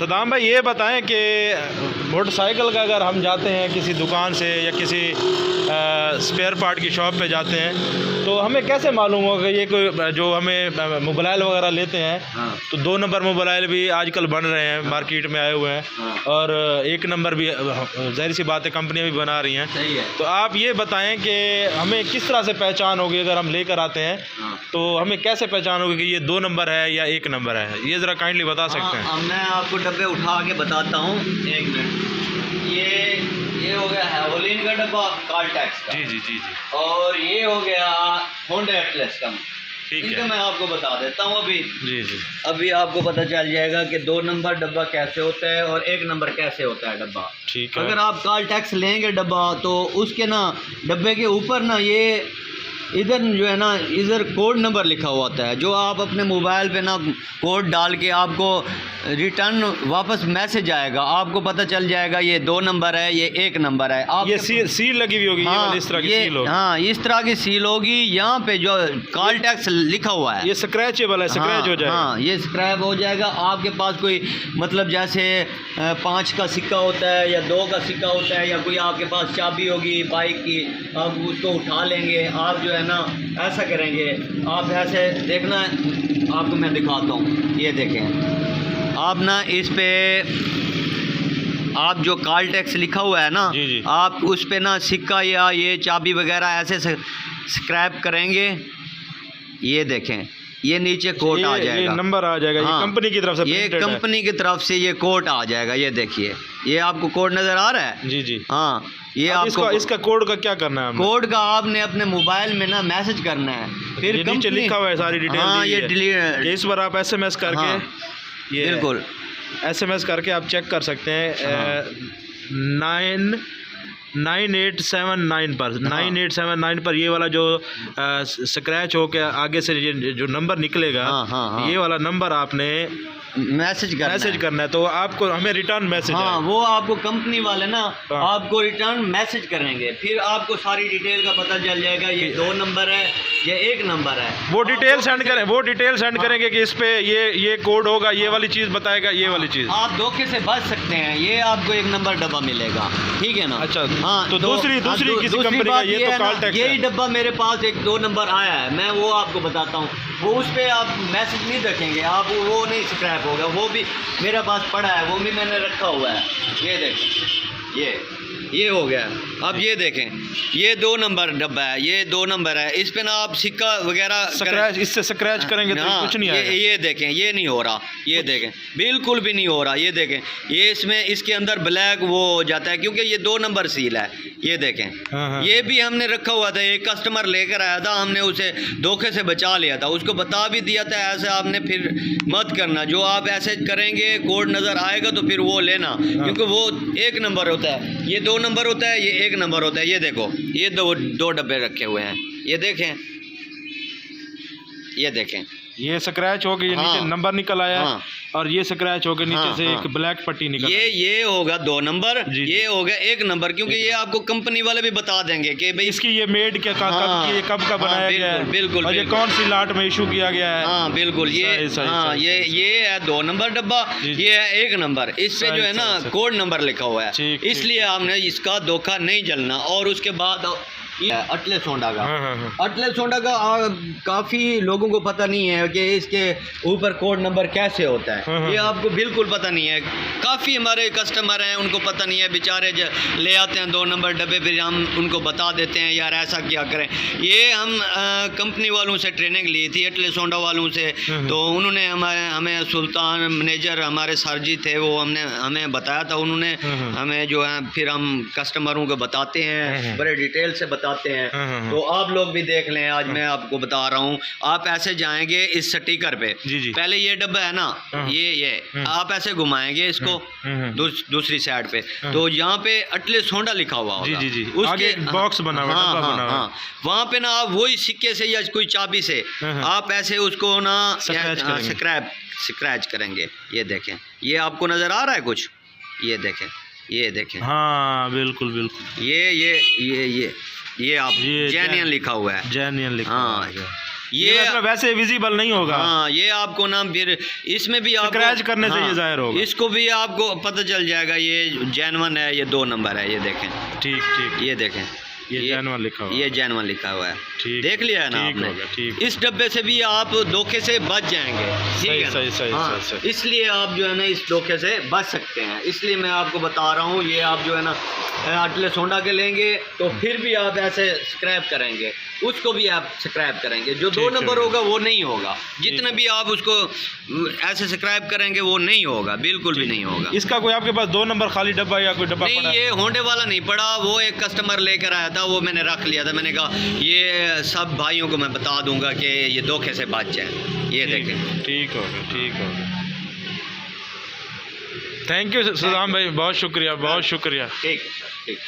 सदाम भाई ये बताएं कि मोटरसाइकिल का अगर हम जाते हैं किसी दुकान से या किसी स्पेयर पार्ट की शॉप पे जाते हैं तो हमें कैसे मालूम होगा ये कोई जो हमें मोबाइल वगैरह लेते हैं तो 2 नंबर मोबाइल भी आजकल बन रहे हैं, मार्केट में आए हुए हैं और 1 नंबर भी ज़ाहिर सी बात है कंपनियाँ भी बना रही हैं। सही है। तो आप ये बताएं कि हमें किस तरह से पहचान होगी अगर हम लेकर आते हैं तो हमें कैसे पहचान होगी कि ये 2 नंबर है या 1 नंबर है, ये ज़रा काइंडली बता सकते हैं? मैं आपको डब्बे उठा के बताता हूँ, 1 मिनट। ये हो गया हैवोलिन का डब्बा कार्लटेक्स का। जी। और ये हो गया होंडा एटलस का। ठीक है, है, मैं आपको बता देता हूँ अभी। जी। अभी आपको पता चल जाएगा कि 2 नंबर डब्बा कैसे होता है और 1 नंबर कैसे होता है डब्बा। ठीक है। अगर आप कार्लटेक्स लेंगे डब्बा तो उसके ना डब्बे के ऊपर ना ये इधर जो है ना इधर कोड नंबर लिखा हुआ होता है, जो आप अपने मोबाइल पे ना कोड डाल के आपको रिटर्न वापस मैसेज आएगा, आपको पता चल जाएगा ये 2 नंबर है, ये 1 नंबर है। आप ये सील लगी हुई होगी। हाँ, इस तरह की सील होगी। हाँ, इस तरह की सील होगी। यहाँ पे जो कार्लटेक्स लिखा हुआ है ये स्क्रैचेबल है, स्क्रैच हो जाएगा। हाँ, ये स्क्रैच हो जाएगा। आपके पास कोई मतलब जैसे 5 का सिक्का होता है या 2 का सिक्का होता है या कोई आपके पास चाबी होगी बाइक की, आप उसको उठा लेंगे। आप जो है ना ऐसा करेंगे, आप ऐसे देखना, आपको मैं दिखाता हूँ। ये देखें आप ना इस पे आप जो कार्लटेक्स लिखा हुआ है ना, जी। आप उस पे ना सिक्का या ये चाबी वगैरह ऐसे स्क्रैप करेंगे। ये देखें ये नीचे कोट आ जाएगा, ये नंबर आ जाएगा। हाँ, ये कंपनी की तरफ से ये कंपनी की तरफ से ये कोट आ जाएगा। ये देखिए, ये आपको कोड नज़र आ रहा है? जी। हाँ, ये आपको इसका कोड का क्या करना है? कोड का आपने अपने मोबाइल में ना मैसेज करना है, फिर नीचे लिखा हुआ है सारी डिटेल। हाँ, ये डिलीट इस बार आप SMS करके, हाँ, ये बिल्कुल SMS करके आप चेक कर सकते हैं। 9879 पर 9879 पर ये वाला जो स्क्रैच हो के आगे से जो नंबर निकलेगा, ये वाला नंबर आपने मैसेज करना है तो आपको हमें रिटर्न मैसेज वो आपको कंपनी वाले ना आपको रिटर्न मैसेज करेंगे, फिर आपको सारी डिटेल का पता चल जाएगा ये 2 नंबर है या 1 नंबर है। वो डिटेल सेंड करेंगे कि इस पे ये कोड होगा, ये वाली चीज़ बताएगा, ये वाली चीज़। आप धोखे से बच सकते हैं, ये आपको 1 नंबर डब्बा मिलेगा। ठीक है ना? अच्छा, हाँ। तो दूसरी किसी कंपनी का ये तो कार्लटेक्स, यही डब्बा मेरे पास एक 2 नंबर आया है, मैं वो आपको बताता हूँ। वो उस पर आप मैसेज नहीं देखेंगे, आप वो नहीं स्क्रैप होगा, वो भी मेरे पास पड़ा है, वो भी मैंने रखा हुआ है। ये देखें, ये हो गया। अब ये देखें, ये 2 नंबर डब्बा है, ये 2 नंबर है। इस पे ना आप सिक्का वगैरह इससे स्क्रैच करेंगे तो कुछ नहीं आएगा। ये देखें, ये नहीं हो रहा, ये देखें बिल्कुल भी नहीं हो रहा। ये देखें, ये इसमें इसके अंदर ब्लैक वो हो जाता है क्योंकि ये 2 नंबर सील है। ये देखें, ये भी हमने रखा हुआ था, एक कस्टमर लेकर आया था, हमने उसे धोखे से बचा लिया था, उसको बता भी दिया था ऐसे आपने फिर मत करना। जो आप ऐसे करेंगे कोड नज़र आएगा तो फिर वो लेना, क्योंकि वो 1 नंबर होता है, ये 2 नंबर होता है, ये 1 नंबर होता है। ये देखो, ये दो डब्बे रखे हुए हैं, ये देखें, ये देखें, ये स्क्रैच हो गया, नीचे नंबर निकल आया। और ये स्क्रैच हो गया, नीचे से एक ब्लैक पट्टी निकल। ये होगा 2 नंबर, ये होगा 1 नंबर, क्योंकि ये आपको कंपनी वाले भी बता देंगे कि भाई इसकी ये मेड क्या कब का बनाया गया है, बिल्कुल, और ये कौन सी लाट में इशू किया गया है। हाँ बिल्कुल, ये है 2 नंबर डब्बा, ये है 1 नंबर। इस पे जो है ना कोड नंबर लिखा हुआ है, इसलिए आपने इसका धोखा नहीं जलना। और उसके बाद ये अटलस होंडा का, अटलस होंडा का काफ़ी लोगों को पता नहीं है कि इसके ऊपर कोड नंबर कैसे होता है। ये आपको बिल्कुल पता नहीं है। काफ़ी हमारे कस्टमर हैं उनको पता नहीं है, बेचारे ले आते हैं 2 नंबर डब्बे, फिर हम उनको बता देते हैं यार ऐसा क्या करें। ये हम कंपनी वालों से ट्रेनिंग ली थी, अटलस होंडा वालों से, तो उन्होंने हमें सुल्तान मैनेजर हमारे सर जी थे, वो हमें बताया था। उन्होंने हमें जो है फिर हम कस्टमरों को बताते हैं, बड़े डिटेल से बताते हैं। तो आप लोग भी देख लें, आज मैं आपको बता रहा हूँ। आप ऐसे जाएंगे इस स्टिकर पे, पहले ये डब्बा है ना, ये आप ऐसे घुमाएंगे इसको दूसरी साइड पे, तो यहाँ पे अटलस होंडा लिखा हुआ होगा। उसके बॉक्स बना हुआ, वहाँ पे ना आप वही सिक्के से या कोई चाबी से आप ऐसे उसको ना स्क्रैच करेंगे। ये देखें, ये आपको नजर आ रहा है कुछ? ये देखें, हाँ बिल्कुल, ये आप जेन्युइन लिखा हुआ है, जेन्युइन लिखा हुआ है। ये मतलब वैसे विजिबल नहीं होगा। हाँ, ये आपको ना फिर इसमें भी आप स्क्रैच करने से ये जाहिर होगा। इसको भी आपको पता चल जाएगा ये जेन्युइन है, ये 2 नंबर है, ये देखें। ठीक ठीक, ये देखें, ये जेन्युइन लिखा हुआ है। ये जेन्युइन लिखा हुआ है। ठीक, देख लिया है ना आपने। ठीक। इस डब्बे से भी आप धोखे से बच जाएंगे। सही सही सही हाँ, सही। इसलिए आप जो है ना इस धोखे से बच सकते हैं। इसलिए मैं आपको बता रहा हूँ, ये आप जो है ना अटले सोंडा के लेंगे तो फिर भी आप ऐसे स्क्रैप करेंगे, उसको भी आप स्क्रैप करेंगे। जो 2 नंबर होगा वो नहीं होगा, जितने भी आप उसको ऐसे स्क्रैप करेंगे वो नहीं होगा, बिल्कुल भी नहीं होगा। इसका कोई आपके पास 2 नंबर खाली डब्बा या कोई डब्बा नहीं, पड़ा? ये होंडे वाला नहीं पड़ा, वो एक कस्टमर लेकर आया था, वो मैंने रख लिया था। मैंने कहा ये सब भाइयों को मैं बता दूंगा कि ये धोखे से बच जाए। ये देखें। ठीक हो गया, ठीक हो गया। थैंक यू सदाम भाई, बहुत शुक्रिया, बहुत शुक्रिया। ठीक ठीक।